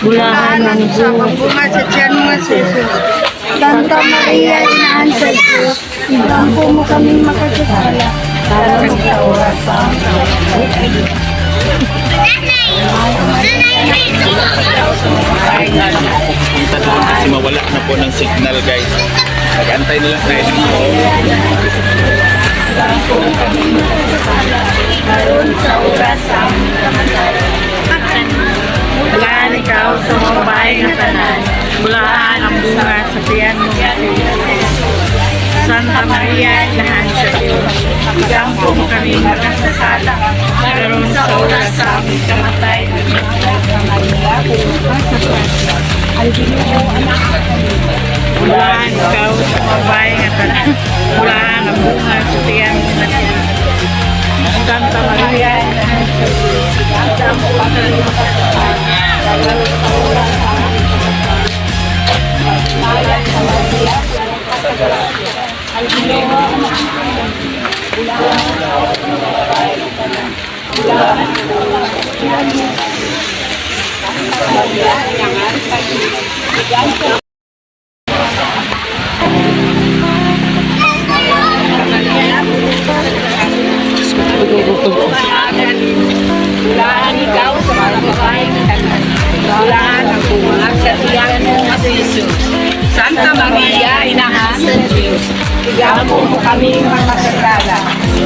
Bulahan ng sa bunga sa tiyan mo sa Jesus. Santa Maria, Inahan sa Diyos, ibangko mo kaming makasasala. Para sa oras sa Pupunta doon kasi mawala na po ng signal, guys. Mag-antay na lang tayo dito. Bulahan ikaw sa mga bahay ng tanan. Bulahan ang bunga sa tiyan mo. Santa Maria, Inahan sa Diyos, ibangko mo kami makasasala. Karon sa oras sa aming kamatay. Bulahan ikaw sa mga bahay ng tanan. Bulahan ang bunga sa tiyan mo. Santa Maria, Inahan sa Diyos, ibangko mo kami makasasala. Karon sa oras sa aming Bulahan ikaw sa mga babae ng tanan. Bulahan ang bunga sa tiyan mo sa Jesus. Santa Maria, Inahan sa Diyos, ibangko mo kami makasasala.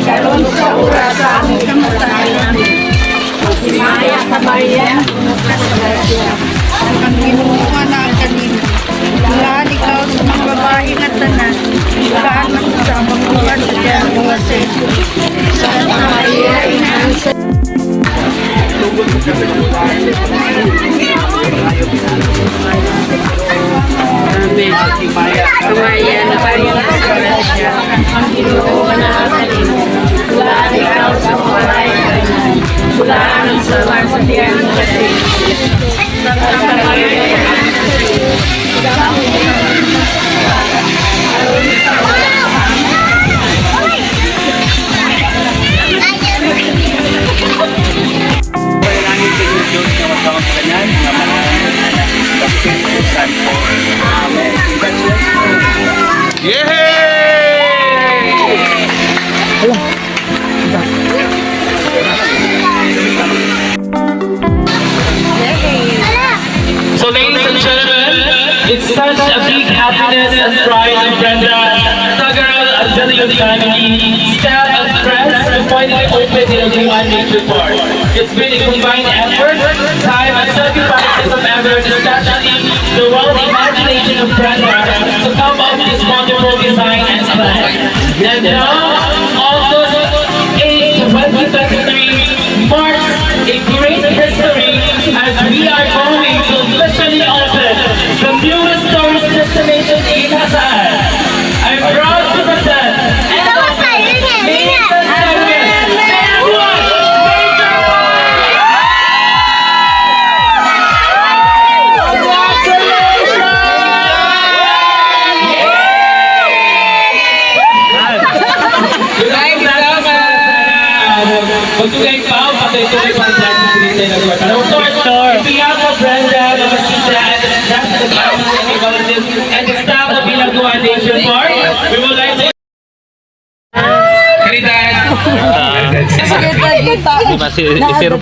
Karon sa oras sa aming kamatayan. Maria sa Maria, ang ginuha na ang kanina. Bulahan ikaw sa mga babae ng tanan. Bulahan ang sa mga bunga sa tiyan mo sa Jesus. Santa Maria, Inahan sa Amen. Kumaya na kayo sa grasya. Ang Ginoo na ang kanino. Bulahan ikaw sa mga bahay ng tanan. Bulahan ang sawan sa tiyan mo kasi. Santa Maria, Inahan sa Diyos, ibangko mo kami makasasala. Karon sa oras sa aming Pagkakaroon sa inyo, Diyos, na magkawang kanyan, na pagkakaroon po. Amen. Congratulations. Yay! So ladies and gentlemen, it's such a big happiness and pride in Brenda, Tagaral Azelian family, staff and friends to finally open the Aliwan Nature Park. It's been a combined effort, time and sacrifices of effort, especially the wild imagination of Brenda to come up with this wonderful design and plan. And now, August 8, 2023 marks a great history as we are going to officially open the newest tourist destination in Hassan. I'm proud to present Magtugay pa, patay-tugay pa ang plastic retail na buwan. On behalf of Brenda, Namasita, and the staff of the Government and Evaluative and the staff of Binaguan Nature Park, we would like to... Masih 0.5.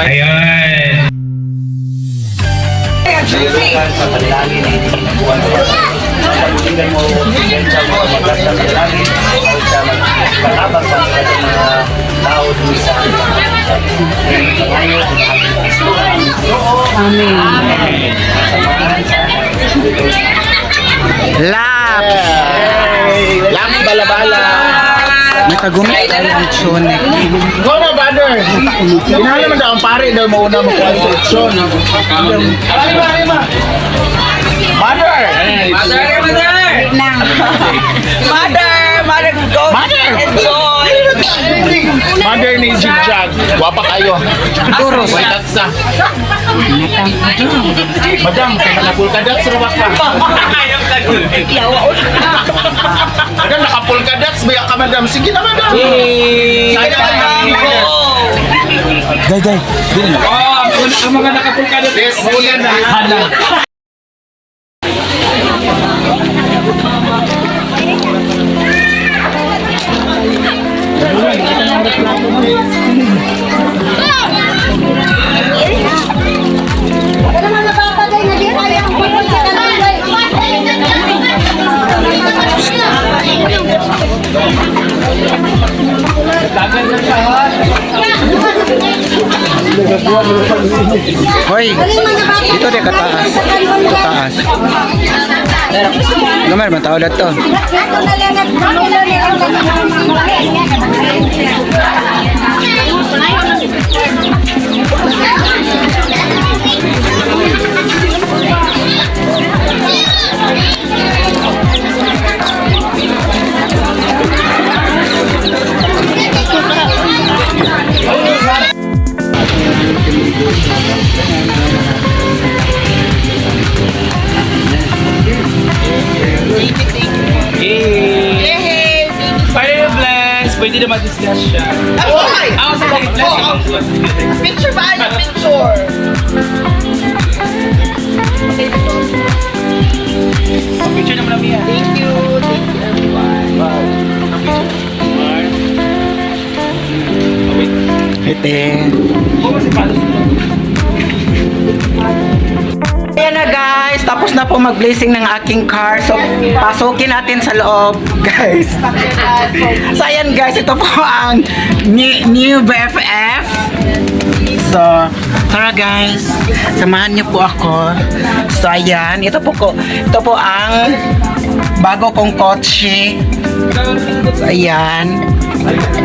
Ayan! sa panalangin ay buwan mo. Sa buligan mo, bigyan siya mo, magkasa sa langit, sa magkakabang sa mga tao dun sa ngayon. Amen. Laps! Laps balabala! Nakagunit tayo ang aksyon eh. Go na, brother! Ginahala man daw ang pare daw mauna mo kuha sa aksyon. Alima! Mother! Mother! Enjoy! Mother ni Jigjag. Wapa kayo. Turos. May tatsa. Madam, kaya nakapulkadats rumak ka. Madam, nakapulkadats. Bayak ka, madam. Sige na, madam. Sayang. Day. Oh, Ang mga nakapulkado. Yes, muna na. Hala. Ano naman napapagay na di kaya ang pagod sa kalagay. Hoy, dito di kataas. Kataas. Gamay man tao to. Yay! Fire bless! Pwede na mag-discuss siya. Ako sa bless. Picture ba? Yung picture. Picture naman namin yan. Thank you. Thank you, everyone. Ite. Ayan na guys, tapos na po mag-blessing ng aking car. So, pasukin natin sa loob, guys. So, ayan guys, ito po ang new BFF. So, tara guys, samahan niyo po ako. So, ayan, ito po ang bago kong kotse. So, ayan.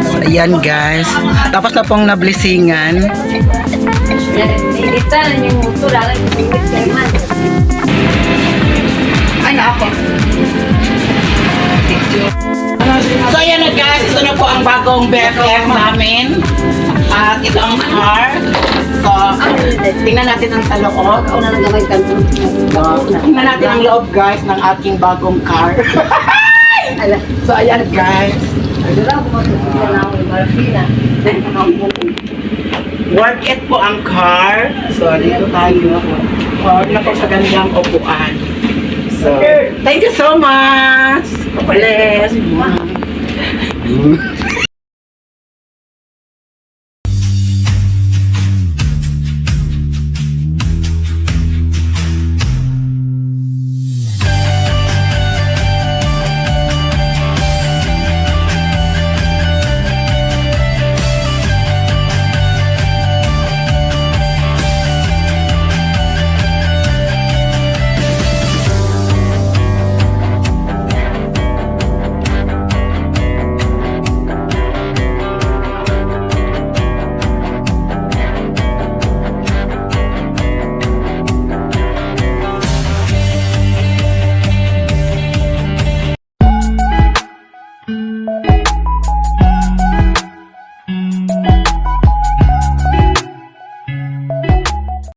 So, ayan guys. Tapos na pong nablessingan. Ito na yung muto lang yung pingit kayo man. Ano ako? So ayan na guys, ito na po ang bagong BFF namin. At ito ang car. So, tingnan natin ang sa loob. Ako na nagaway ka. Tingnan natin ang loob guys ng aking bagong car. So ayan guys. Worth it po ang car. So dito tayo. Worth na po sa gandang upuan. So, thank you so much. Bless.